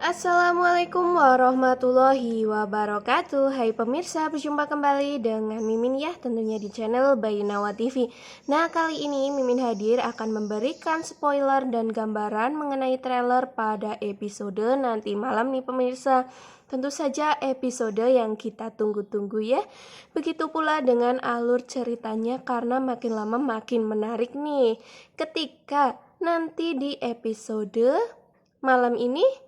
Assalamualaikum warahmatullahi wabarakatuh. Hai pemirsa, berjumpa kembali dengan Mimin ya, tentunya di channel Bayunawa TV. Nah, kali ini Mimin hadir akan memberikan spoiler dan gambaran mengenai trailer pada episode nanti malam nih pemirsa. Tentu saja episode yang kita tunggu-tunggu ya. Begitu pula dengan alur ceritanya karena makin lama makin menarik nih. Ketika nanti di episode malam ini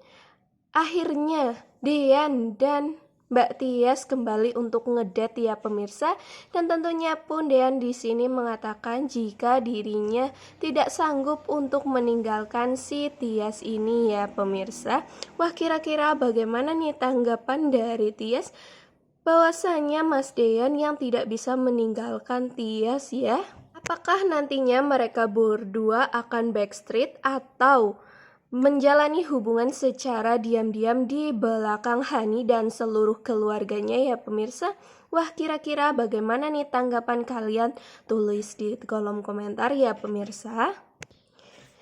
akhirnya Dean dan Mbak Tias kembali untuk ngedate ya pemirsa, dan tentunya pun Dean di sini mengatakan jika dirinya tidak sanggup untuk meninggalkan si Tias ini ya pemirsa. Wah, kira-kira bagaimana nih tanggapan dari Tias bahwasanya Mas Dean yang tidak bisa meninggalkan Tias ya? Apakah nantinya mereka berdua akan backstreet atau menjalani hubungan secara diam-diam di belakang Hani dan seluruh keluarganya ya pemirsa? Wah, kira-kira bagaimana nih tanggapan kalian? Tulis di kolom komentar ya pemirsa.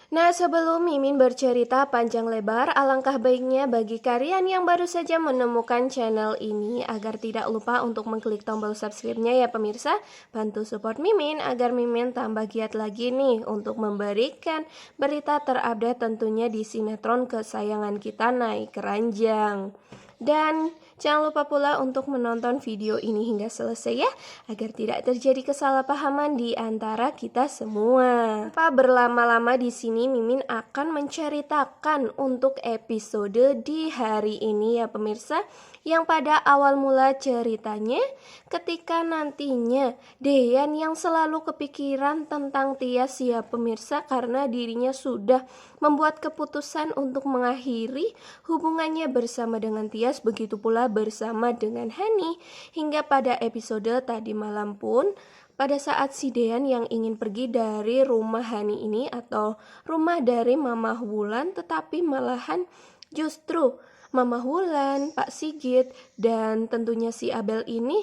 Nah, sebelum Mimin bercerita panjang lebar, alangkah baiknya bagi kalian yang baru saja menemukan channel ini agar tidak lupa untuk mengklik tombol subscribe-nya ya pemirsa. Bantu support Mimin agar Mimin tambah giat lagi nih untuk memberikan berita terupdate tentunya di sinetron kesayangan kita Naik Keranjang. Dan jangan lupa pula untuk menonton video ini hingga selesai ya, agar tidak terjadi kesalahpahaman di antara kita semua. Tanpa berlama-lama di sini Mimin akan menceritakan untuk episode di hari ini ya pemirsa. Yang pada awal mula ceritanya ketika nantinya Dean yang selalu kepikiran tentang Tias ya pemirsa, karena dirinya sudah membuat keputusan untuk mengakhiri hubungannya bersama dengan Tias, begitu pula bersama dengan Hani. Hingga pada episode tadi malam pun pada saat si Dean yang ingin pergi dari rumah Hani ini atau rumah dari Mama Wulan, tetapi malahan justru Mama Wulan, Pak Sigit, dan tentunya si Abel ini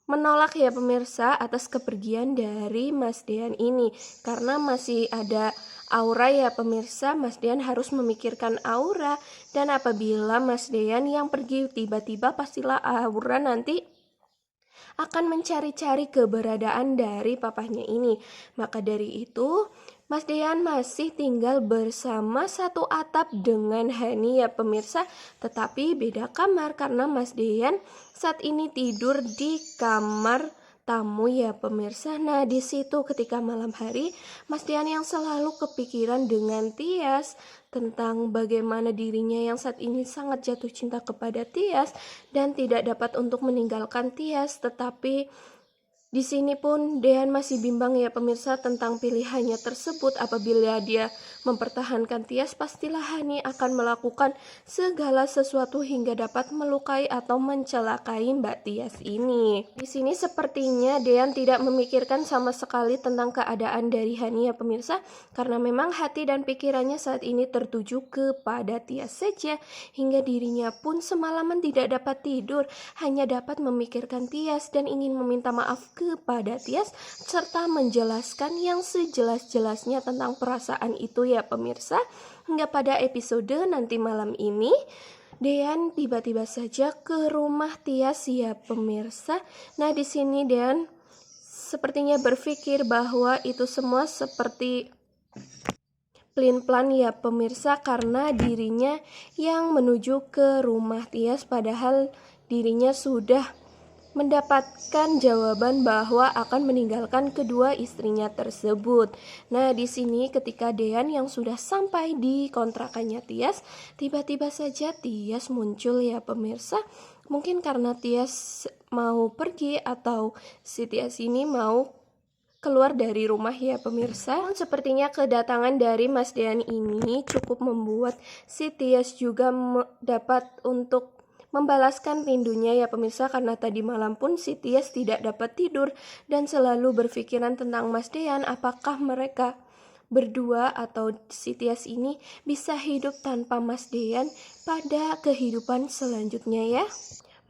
menolak ya pemirsa atas kepergian dari Mas Dean ini, karena masih ada aura ya pemirsa. Mas Dean harus memikirkan aura, dan apabila Mas Dean yang pergi tiba-tiba, pastilah aura nanti akan mencari-cari keberadaan dari papahnya ini. Maka dari itu Mas Dean masih tinggal bersama satu atap dengan Hani ya pemirsa, tetapi beda kamar karena Mas Dean saat ini tidur di kamar tamu ya pemirsa. Nah, di situ ketika malam hari Mas Dean yang selalu kepikiran dengan Tias tentang bagaimana dirinya yang saat ini sangat jatuh cinta kepada Tias dan tidak dapat untuk meninggalkan Tias, tetapi di sini pun Dean masih bimbang ya pemirsa tentang pilihannya tersebut. Apabila dia mempertahankan Tias, pastilah Hani akan melakukan segala sesuatu hingga dapat melukai atau mencelakai Mbak Tias ini. Di sini sepertinya Dean tidak memikirkan sama sekali tentang keadaan dari Hani ya pemirsa, karena memang hati dan pikirannya saat ini tertuju kepada Tias saja, hingga dirinya pun semalaman tidak dapat tidur, hanya dapat memikirkan Tias dan ingin meminta maaf kepada Tias serta menjelaskan yang sejelas-jelasnya tentang perasaan itu ya pemirsa. Hingga pada episode nanti malam ini Dean tiba-tiba saja ke rumah Tias ya pemirsa. Nah, di sini Dean sepertinya berpikir bahwa itu semua seperti plan ya pemirsa, karena dirinya yang menuju ke rumah Tias padahal dirinya sudah mendapatkan jawaban bahwa akan meninggalkan kedua istrinya tersebut. Nah, di sini ketika Dean yang sudah sampai di kontrakannya Tias, tiba-tiba saja Tias muncul ya pemirsa. Mungkin karena Tias mau pergi atau si Tias ini mau keluar dari rumah ya pemirsa. Sepertinya kedatangan dari Mas Dean ini cukup membuat si Tias juga dapat untuk membalaskan rindunya ya pemirsa, karena tadi malam pun si Tias tidak dapat tidur dan selalu berpikiran tentang Mas Dean. Apakah mereka berdua atau si Tias ini bisa hidup tanpa Mas Dean pada kehidupan selanjutnya ya?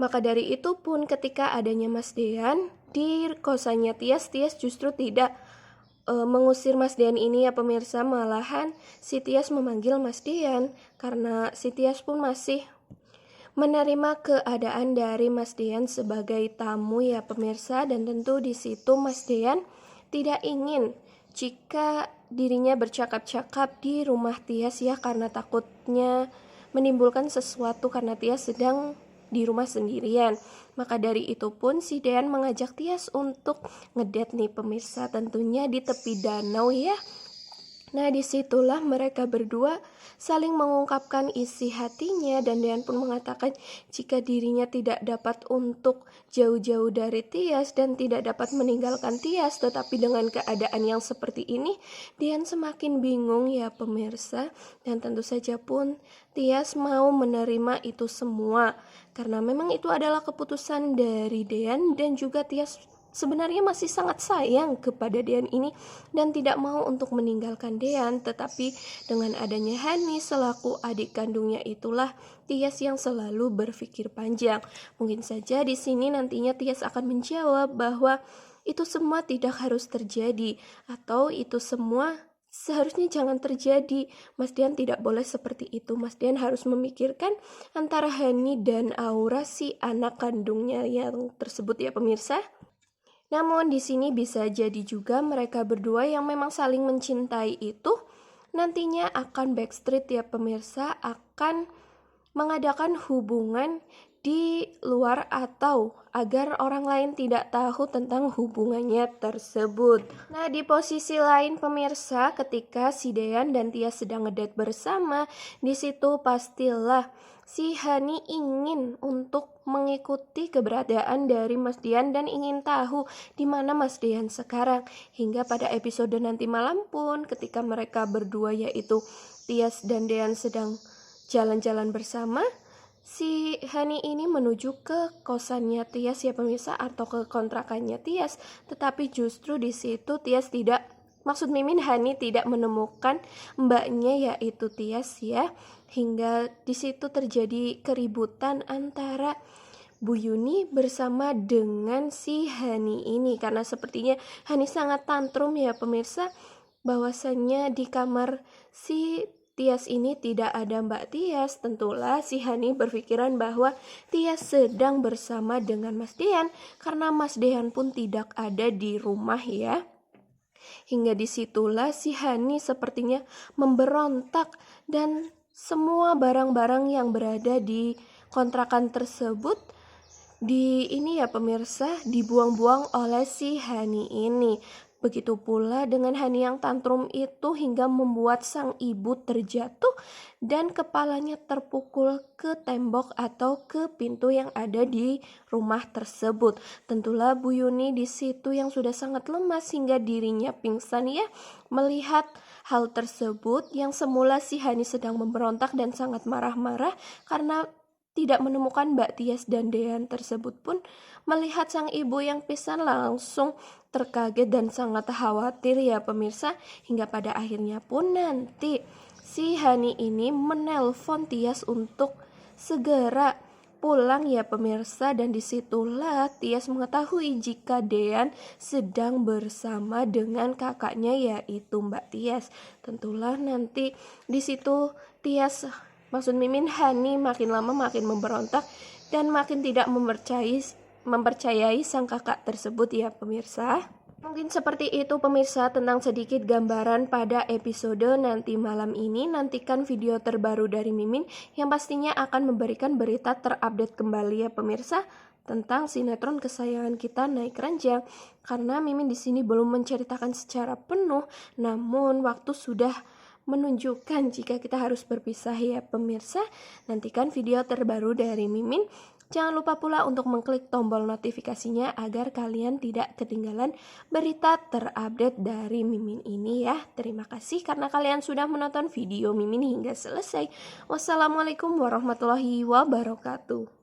Maka dari itu pun ketika adanya Mas Dean di kosannya Tias, Tias justru tidak mengusir Mas Dean ini ya pemirsa, malahan si Tias memanggil Mas Dean karena si Tias pun masih menerima keadaan dari Mas Dean sebagai tamu ya pemirsa, dan tentu di situ Mas Dean tidak ingin jika dirinya bercakap-cakap di rumah Tias ya, karena takutnya menimbulkan sesuatu karena Tias sedang di rumah sendirian. Maka dari itu pun si Dean mengajak Tias untuk ngedate nih pemirsa, tentunya di tepi danau ya. Nah disitulah mereka berdua saling mengungkapkan isi hatinya, dan Dean pun mengatakan jika dirinya tidak dapat untuk jauh-jauh dari Tias dan tidak dapat meninggalkan Tias, tetapi dengan keadaan yang seperti ini Dean semakin bingung ya pemirsa. Dan tentu saja pun Tias mau menerima itu semua karena memang itu adalah keputusan dari Dean, dan juga Tias sebenarnya masih sangat sayang kepada Dean ini dan tidak mau untuk meninggalkan Dean. Tetapi dengan adanya Hani selaku adik kandungnya itulah Tias yang selalu berpikir panjang. Mungkin saja di sini nantinya Tias akan menjawab bahwa itu semua tidak harus terjadi, atau itu semua seharusnya jangan terjadi. Mas Dean tidak boleh seperti itu. Mas Dean harus memikirkan antara Hani dan Aura, si anak kandungnya yang tersebut ya pemirsa. Namun di sini bisa jadi juga mereka berdua yang memang saling mencintai itu nantinya akan backstreet ya pemirsa, akan mengadakan hubungan di luar atau agar orang lain tidak tahu tentang hubungannya tersebut. Nah di posisi lain pemirsa, ketika si Dean dan Tias sedang ngedate bersama, di situ pastilah si Hani ingin untuk mengikuti keberadaan dari Mas Dean dan ingin tahu di mana Mas Dean sekarang. Hingga pada episode nanti malam pun ketika mereka berdua yaitu Tias dan Dean sedang jalan-jalan bersama, si Hani ini menuju ke kosannya Tias ya pemirsa, atau ke kontrakannya Tias. Tetapi justru di situ Tias tidak, maksud Mimin, Hani tidak menemukan mbaknya yaitu Tias ya. Hingga di situ terjadi keributan antara Bu Yuni bersama dengan si Hani ini, karena sepertinya Hani sangat tantrum ya pemirsa, bahwasannya di kamar si Tias ini tidak ada Mbak Tias. Tentulah si Hani berpikiran bahwa Tias sedang bersama dengan Mas Dean karena Mas Dean pun tidak ada di rumah ya. Hingga disitulah si Hani sepertinya memberontak dan semua barang-barang yang berada di kontrakan tersebut ini ya pemirsa dibuang-buang oleh si Hani ini. Begitu pula dengan Hani yang tantrum itu hingga membuat sang ibu terjatuh dan kepalanya terpukul ke tembok atau ke pintu yang ada di rumah tersebut. Tentulah Bu Yuni di situ yang sudah sangat lemas hingga dirinya pingsan ya, melihat hal tersebut yang semula si Hani sedang memberontak dan sangat marah-marah karena tidak menemukan Mbak Tias dan Dean tersebut pun melihat sang ibu yang pingsan langsung terkaget dan sangat khawatir ya pemirsa. Hingga pada akhirnya pun nanti si Hani ini menelpon Tias untuk segera pulang ya pemirsa, dan disitulah Tias mengetahui jika Dean sedang bersama dengan kakaknya yaitu Mbak Tias. Tentulah nanti di situ Tias, maksud Mimin, Hani makin lama makin memberontak dan makin tidak mempercayai sang kakak tersebut ya pemirsa. Mungkin seperti itu pemirsa tentang sedikit gambaran pada episode nanti malam ini. Nantikan video terbaru dari Mimin yang pastinya akan memberikan berita terupdate kembali ya pemirsa tentang sinetron kesayangan kita Naik Ranjang. Karena Mimin di sini belum menceritakan secara penuh, namun waktu sudah menunjukkan jika kita harus berpisah ya pemirsa. Nantikan video terbaru dari Mimin. Jangan lupa pula untuk mengklik tombol notifikasinya agar kalian tidak ketinggalan berita terupdate dari Mimin ini ya. Terima kasih karena kalian sudah menonton video Mimin hingga selesai. Wassalamualaikum warahmatullahi wabarakatuh.